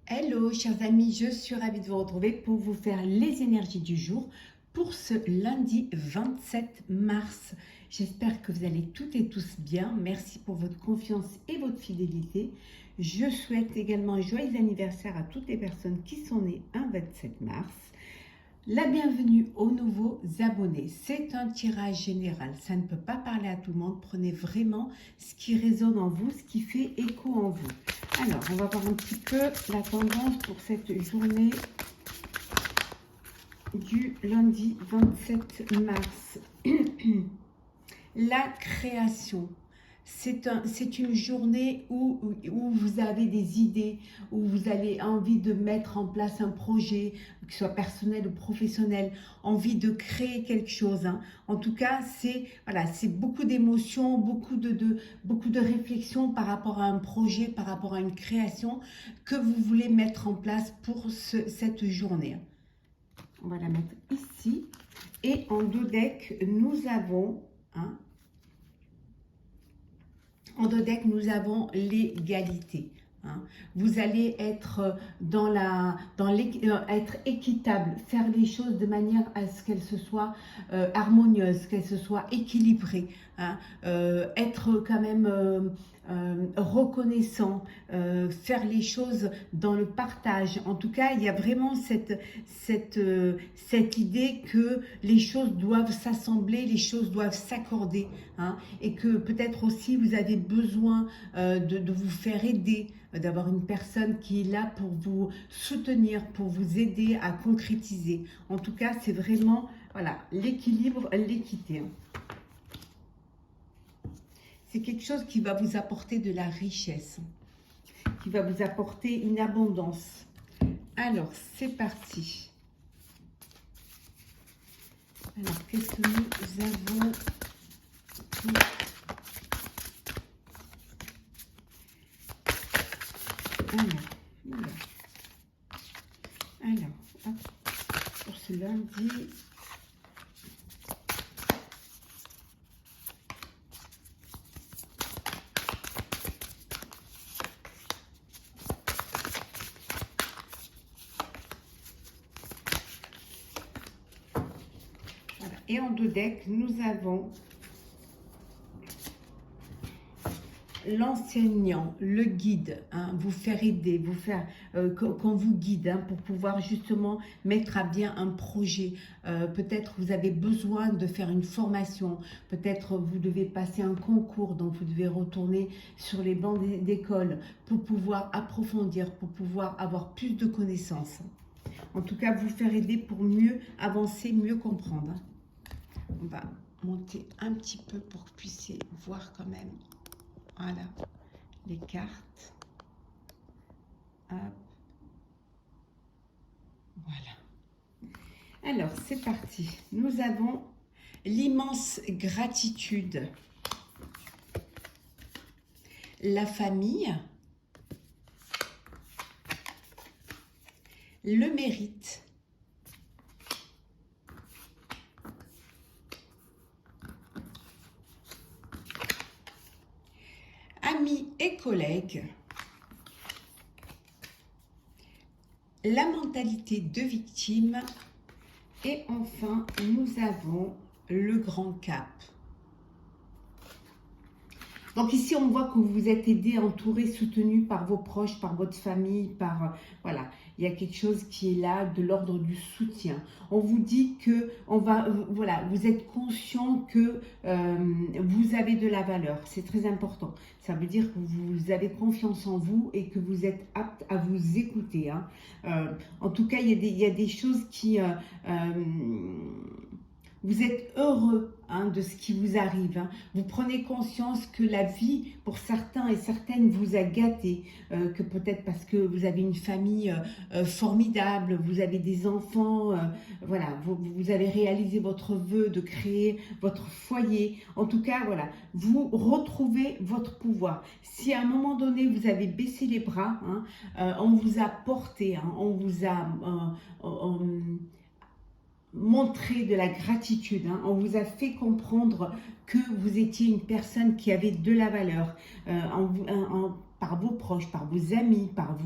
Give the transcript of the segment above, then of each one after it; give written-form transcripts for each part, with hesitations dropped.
Hello chers amis, je suis ravie de vous retrouver pour vous faire les énergies du jour pour ce lundi 27 mars. J'espère que vous allez toutes et tous bien. Merci pour votre confiance et votre fidélité. Je souhaite également un joyeux anniversaire à toutes les personnes qui sont nées un 27 mars. La bienvenue aux nouveaux abonnés. C'est un tirage général. Ça ne peut pas parler à tout le monde. Prenez vraiment ce qui résonne en vous, ce qui fait écho en vous. Alors, on va voir un petit peu la tendance pour cette journée du lundi 27 mars. La création. C'est une journée où vous avez des idées, où vous avez envie de mettre en place un projet, que ce soit personnel ou professionnel, envie de créer quelque chose. Hein. En tout cas, c'est beaucoup d'émotions, beaucoup de réflexions par rapport à un projet, par rapport à une création que vous voulez mettre en place pour cette journée. On va la mettre ici. Et en dos deck, nous avons... Hein, en dos deck, nous avons l'égalité. Hein. Vous allez être être équitable, faire les choses de manière à ce qu'elles se soient harmonieuses, qu'elles se soient équilibrées. Hein. Être quand même reconnaissant, faire les choses dans le partage. En tout cas, il y a vraiment cette idée que les choses doivent s'assembler, les choses doivent s'accorder. Hein, et que peut-être aussi vous avez besoin de vous faire aider, d'avoir une personne qui est là pour vous soutenir, pour vous aider à concrétiser. En tout cas, c'est vraiment l'équilibre, l'équité. Hein. C'est quelque chose qui va vous apporter de la richesse, qui va vous apporter une abondance. Alors, c'est parti. Alors, qu'est-ce que nous avons? Alors, hop, pour ce lundi, voilà. Et en dos deck, nous avons l'enseignant, le guide, hein, vous faire aider, vous faire qu'on vous guide hein, pour pouvoir justement mettre à bien un projet. Peut-être vous avez besoin de faire une formation, peut-être vous devez passer un concours, donc vous devez retourner sur les bancs d'école pour pouvoir approfondir, pour pouvoir avoir plus de connaissances. En tout cas, vous faire aider pour mieux avancer, mieux comprendre. On va monter un petit peu pour que vous puissiez voir quand même. Voilà, les cartes. Hop. Voilà. Alors, c'est parti. Nous avons l'immense gratitude, la famille, le mérite, amis et collègues, la mentalité de victime et enfin nous avons le grand cap. Donc ici, on voit que vous êtes aidé, entouré, soutenu par vos proches, par votre famille, voilà, il y a quelque chose qui est là de l'ordre du soutien. On vous dit que vous êtes conscient que vous avez de la valeur. C'est très important. Ça veut dire que vous avez confiance en vous et que vous êtes apte à vous écouter. Hein. En tout cas, il y a des choses qui... vous êtes heureux hein, de ce qui vous arrive. Hein. Vous prenez conscience que la vie, pour certains et certaines, vous a gâté. Que peut-être parce que vous avez une famille formidable, vous avez des enfants, voilà, vous avez réalisé votre vœu de créer votre foyer. En tout cas, voilà, vous retrouvez votre pouvoir. Si à un moment donné, vous avez baissé les bras, hein, on vous a porté, hein, on vous a... montrer de la gratitude, hein. On vous a fait comprendre que vous étiez une personne qui avait de la valeur, par vos proches, par vos amis, par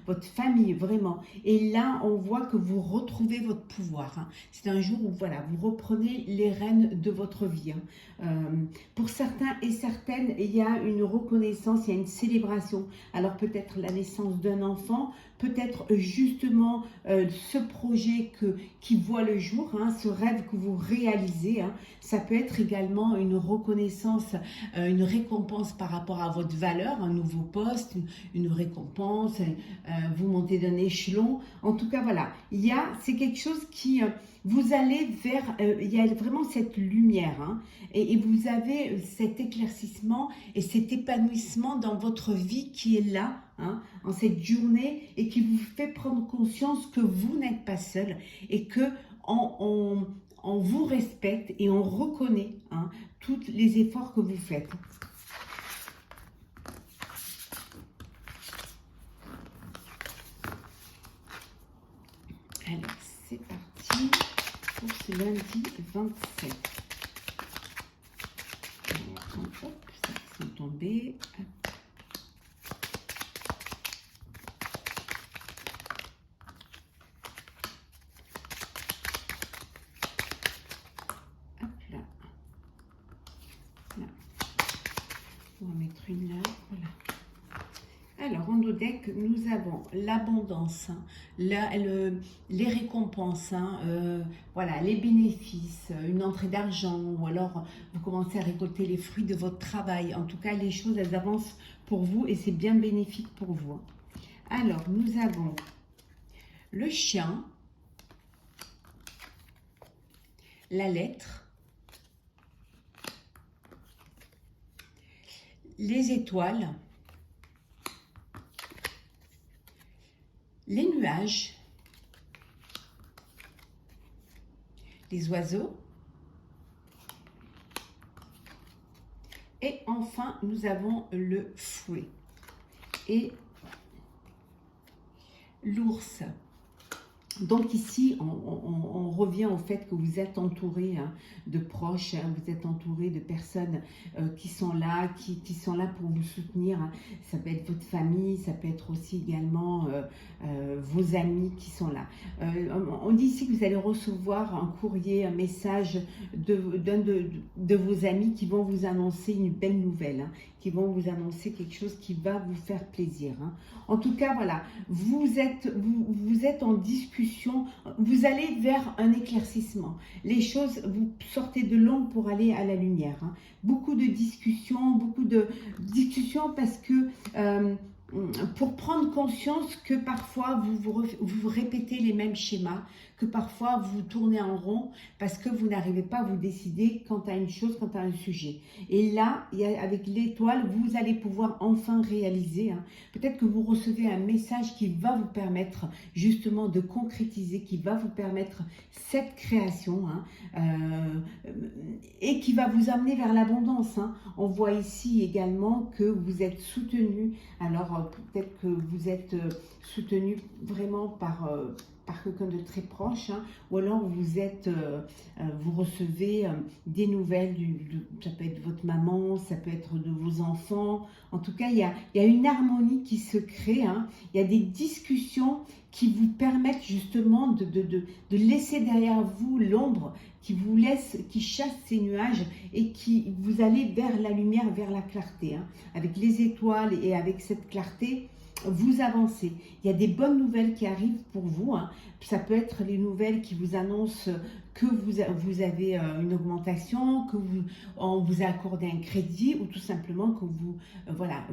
votre famille, vraiment. Et là, on voit que vous retrouvez votre pouvoir. Hein. C'est un jour où, voilà, vous reprenez les rênes de votre vie. Hein. Pour certains et certaines, il y a une reconnaissance, il y a une célébration. Alors peut-être la naissance d'un enfant, peut-être justement ce projet qui voit le jour, hein, ce rêve que vous réalisez. Hein. Ça peut être également une reconnaissance, une récompense par rapport à votre valeur, un nouveau poste, une récompense, vous montez d'un échelon. En tout cas, voilà, c'est quelque chose qui... vous allez vers, il y a vraiment cette lumière, hein, et vous avez cet éclaircissement et cet épanouissement dans votre vie qui est là, hein, en cette journée, et qui vous fait prendre conscience que vous n'êtes pas seul et que on vous respecte et on reconnaît, hein, tous les efforts que vous faites. Alors, c'est parti pour ce lundi 27. Alors, hop, ça sont tombés. Hop là. Là. On va mettre une là, voilà. Alors, en deck, nous avons l'abondance, hein, les récompenses, hein, voilà, les bénéfices, une entrée d'argent, ou alors vous commencez à récolter les fruits de votre travail. En tout cas, les choses, elles avancent pour vous et c'est bien bénéfique pour vous. Alors, nous avons le chien, la lettre, les étoiles, les nuages, les oiseaux, et enfin nous avons le fouet et l'ours. Donc ici, on revient au fait que vous êtes entouré, hein, de proches, hein, vous êtes entouré de personnes qui sont là, qui sont là pour vous soutenir. Hein. Ça peut être votre famille, ça peut être aussi également vos amis qui sont là. On dit ici que vous allez recevoir un courrier, un message d'un de vos amis qui vont vous annoncer une belle nouvelle, hein, qui vont vous annoncer quelque chose qui va vous faire plaisir. Hein. En tout cas, voilà, vous êtes en discussion, vous allez vers un éclaircissement. Les choses, vous sortez de l'ombre pour aller à la lumière. Hein. Beaucoup de discussions parce que... pour prendre conscience que parfois vous répétez les mêmes schémas, que parfois vous tournez en rond parce que vous n'arrivez pas à vous décider quant à une chose, quant à un sujet. Et là, avec l'étoile, vous allez pouvoir enfin réaliser. Hein. Peut-être que vous recevez un message qui va vous permettre justement de concrétiser, qui va vous permettre cette création, hein, et qui va vous amener vers l'abondance. Hein. On voit ici également que vous êtes soutenu. Alors, peut-être que vous êtes soutenu vraiment par quelqu'un de très proche, hein, ou alors vous recevez des nouvelles, ça peut être votre maman, ça peut être de vos enfants. En tout cas, il y a une harmonie qui se crée, hein. Il y a des discussions qui vous permettent justement de laisser derrière vous l'ombre, qui chasse ces nuages et qui vous allez vers la lumière, vers la clarté. Hein. Avec les étoiles et avec cette clarté, vous avancez. Il y a des bonnes nouvelles qui arrivent pour vous. Hein. Ça peut être les nouvelles qui vous annoncent que vous avez une augmentation, on vous a accordé un crédit, ou tout simplement que voilà,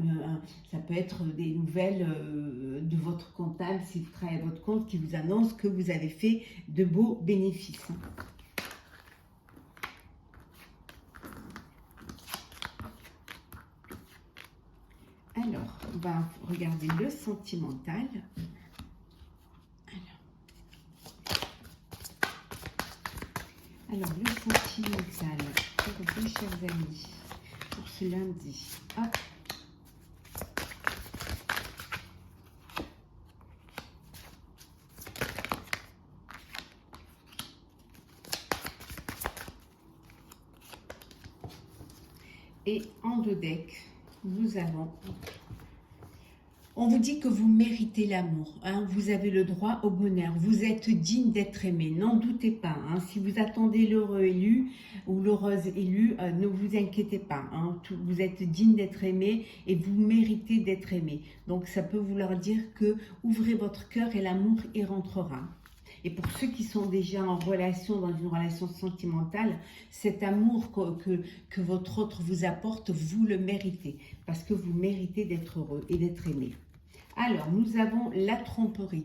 ça peut être des nouvelles de votre comptable, si vous travaillez à votre compte, qui vous annonce que vous avez fait de beaux bénéfices. Alors, on va regarder le sentimental. Alors le sentimental pour vous, chers amis, pour ce lundi. Hop. Et en deux decks, nous avons On vous dit que vous méritez l'amour, hein, vous avez le droit au bonheur, vous êtes digne d'être aimé, n'en doutez pas. Hein, si vous attendez l'heureux élu ou l'heureuse élue, ne vous inquiétez pas. Hein, vous êtes digne d'être aimé et vous méritez d'être aimé. Donc ça peut vouloir dire que ouvrez votre cœur et l'amour y rentrera. Et pour ceux qui sont déjà en relation, dans une relation sentimentale, cet amour que votre autre vous apporte, vous le méritez. Parce que vous méritez d'être heureux et d'être aimé. Alors, nous avons la tromperie.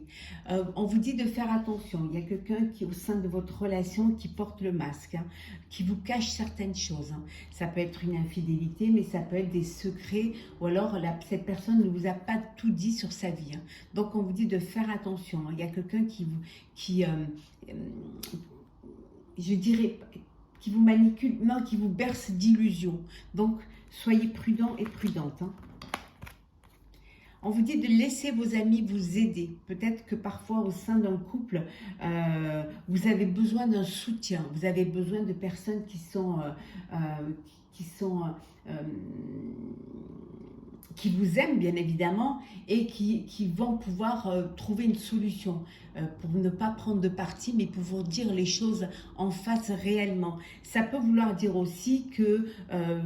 On vous dit de faire attention. Il y a quelqu'un qui, au sein de votre relation, qui porte le masque, hein, qui vous cache certaines choses. Hein. Ça peut être une infidélité, mais ça peut être des secrets, ou alors cette personne ne vous a pas tout dit sur sa vie. Hein. Donc, on vous dit de faire attention. Hein. Il y a quelqu'un je dirais, qui vous manipule, non, qui vous berce d'illusions. Donc, soyez prudent et prudente. Hein. On vous dit de laisser vos amis vous aider. Peut-être que parfois au sein d'un couple, vous avez besoin d'un soutien. Vous avez besoin de personnes qui vous aiment bien évidemment et qui vont pouvoir trouver une solution pour ne pas prendre de parti mais pour vous dire les choses en face réellement. Ça peut vouloir dire aussi que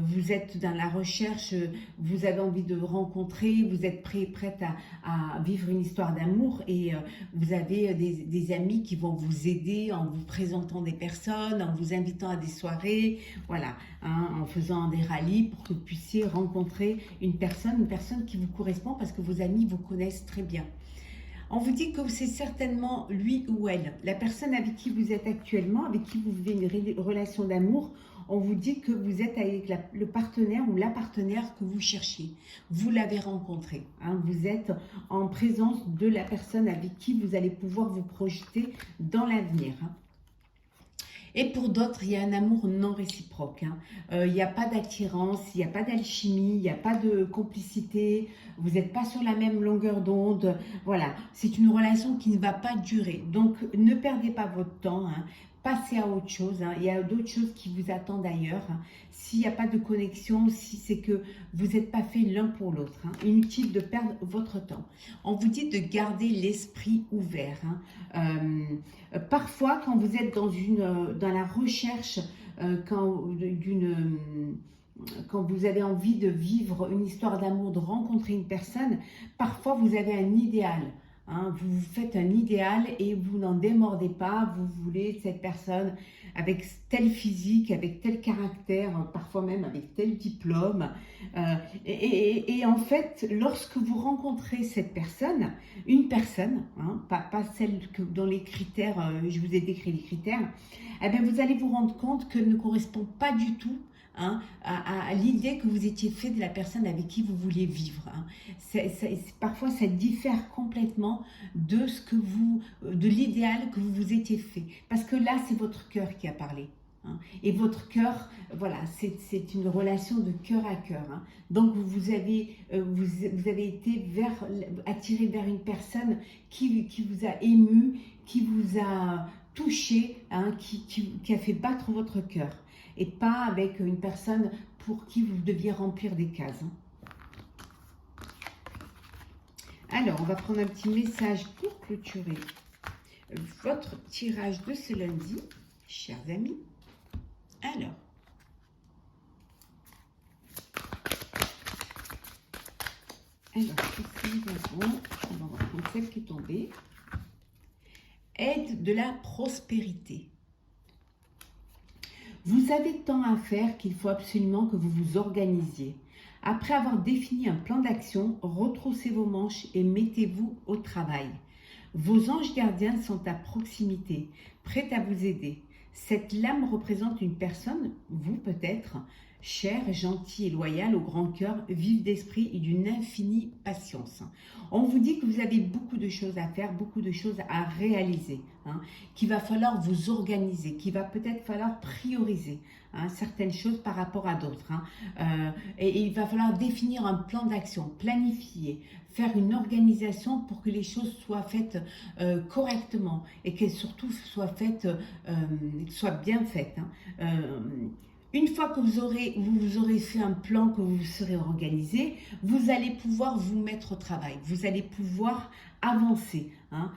vous êtes dans la recherche, vous avez envie de rencontrer, vous êtes prête à vivre une histoire d'amour et vous avez des amis qui vont vous aider en vous présentant des personnes, en vous invitant à des soirées, voilà, hein, en faisant des rallyes pour que vous puissiez rencontrer une personne qui vous correspond parce que vos amis vous connaissent très bien. On vous dit que c'est certainement lui ou elle, la personne avec qui vous êtes actuellement, avec qui vous vivez une relation d'amour. On vous dit que vous êtes avec le partenaire ou la partenaire que vous cherchiez. Vous l'avez rencontré. Hein, vous êtes en présence de la personne avec qui vous allez pouvoir vous projeter dans l'avenir. Hein. Et pour d'autres, il y a un amour non réciproque. Hein. Il n'y a pas d'attirance, il n'y a pas d'alchimie, il n'y a pas de complicité, vous n'êtes pas sur la même longueur d'onde. Voilà, c'est une relation qui ne va pas durer. Donc, ne perdez pas votre temps. Hein. Passez à autre chose. Hein. Il y a d'autres choses qui vous attendent ailleurs. Hein. S'il n'y a pas de connexion, si c'est que vous n'êtes pas fait l'un pour l'autre. Hein. Inutile de perdre votre temps. On vous dit de garder l'esprit ouvert. Hein. Parfois, quand vous êtes dans la recherche, quand vous avez envie de vivre une histoire d'amour, de rencontrer une personne, parfois vous avez un idéal. Hein, vous vous faites un idéal et vous n'en démordez pas, vous voulez cette personne avec tel physique, avec tel caractère, parfois même avec tel diplôme. Et en fait, lorsque vous rencontrez cette personne, une personne, hein, pas celle dont les critères, je vous ai décrit les critères, eh bien vous allez vous rendre compte qu'elle ne correspond pas du tout, hein, à l'idée que vous étiez fait de la personne avec qui vous vouliez vivre. Hein. Parfois, ça diffère complètement de l'idéal que vous vous étiez fait. Parce que là, c'est votre cœur qui a parlé. Hein. Et votre cœur, voilà, c'est une relation de cœur à cœur. Hein. Donc, vous avez été attiré vers une personne qui vous a ému, qui vous a touché, hein, qui a fait battre votre cœur. Et pas avec une personne pour qui vous deviez remplir des cases. Alors, on va prendre un petit message pour clôturer votre tirage de ce lundi, chers amis. Alors, qu'est-ce que nous avons? On va voir celle qui est tombée. Aide de la prospérité. Vous avez tant à faire qu'il faut absolument que vous vous organisiez. Après avoir défini un plan d'action, retroussez vos manches et mettez-vous au travail. Vos anges gardiens sont à proximité, prêts à vous aider. Cette lame représente une personne, vous peut-être, chère, gentille et loyale, au grand cœur, vive d'esprit et d'une infinie patience. On vous dit que vous avez beaucoup de choses à faire, beaucoup de choses à réaliser, hein, qu'il va falloir vous organiser, qu'il va peut-être falloir prioriser, hein, certaines choses par rapport à d'autres. Hein, et il va falloir définir un plan d'action, planifier, faire une organisation pour que les choses soient faites correctement et qu'elles surtout soient bien faites. Hein. Une fois que vous aurez fait un plan, que vous serez organisé, vous allez pouvoir vous mettre au travail. Vous allez pouvoir avancer. Hein.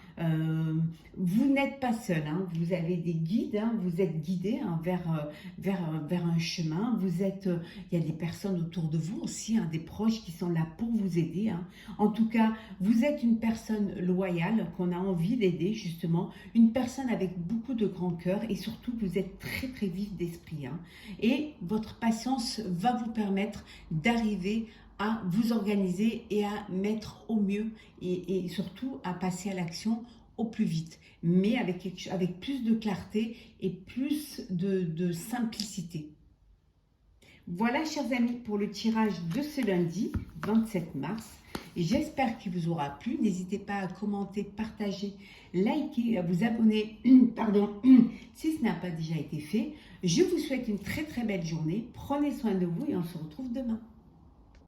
Vous n'êtes pas seul. Hein. Vous avez des guides. Hein. Vous êtes guidé hein, vers un chemin. Il y a des personnes autour de vous aussi, hein, des proches qui sont là pour vous aider. Hein. En tout cas, vous êtes une personne loyale qu'on a envie d'aider justement. Une personne avec beaucoup de grand cœur et surtout vous êtes très très vif d'esprit. Hein. Et votre patience va vous permettre d'arriver à vous organiser et à mettre au mieux et surtout à passer à l'action au plus vite, mais avec plus de clarté et plus de simplicité. Voilà, chers amis, pour le tirage de ce lundi 27 mars. J'espère qu'il vous aura plu. N'hésitez pas à commenter, partager, liker, à vous abonner, pardon, si ce n'a pas déjà été fait. Je vous souhaite une très très belle journée. Prenez soin de vous et on se retrouve demain.